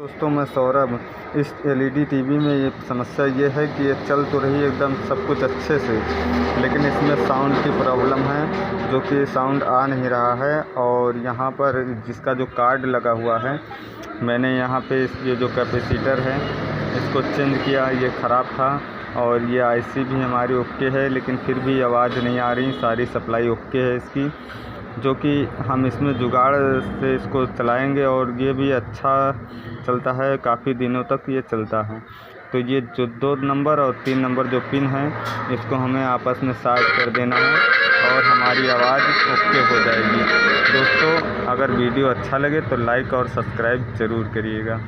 दोस्तों मैं सौरभ। इस एलईडी टीवी में ये समस्या ये है कि ये चल तो रही है एकदम सब कुछ अच्छे से, लेकिन इसमें साउंड की प्रॉब्लम है, जो कि साउंड आ नहीं रहा है। और यहाँ पर जिसका जो कार्ड लगा हुआ है, मैंने यहाँ पे ये जो कैपेसिटर है इसको चेंज किया, ये ख़राब था। और ये आईसी भी हमारी ओके है, लेकिन फिर भी आवाज़ नहीं आ रही, सारी सप्लाई ओके है इसकी, जो कि हम इसमें जुगाड़ से इसको चलाएंगे और ये भी अच्छा चलता है, काफ़ी दिनों तक ये चलता है। तो ये जो 2 नंबर और 3 नंबर जो पिन है, इसको हमें आपस में साइड कर देना है और हमारी आवाज़ ओके हो जाएगी। दोस्तों अगर वीडियो अच्छा लगे तो लाइक और सब्सक्राइब ज़रूर करिएगा।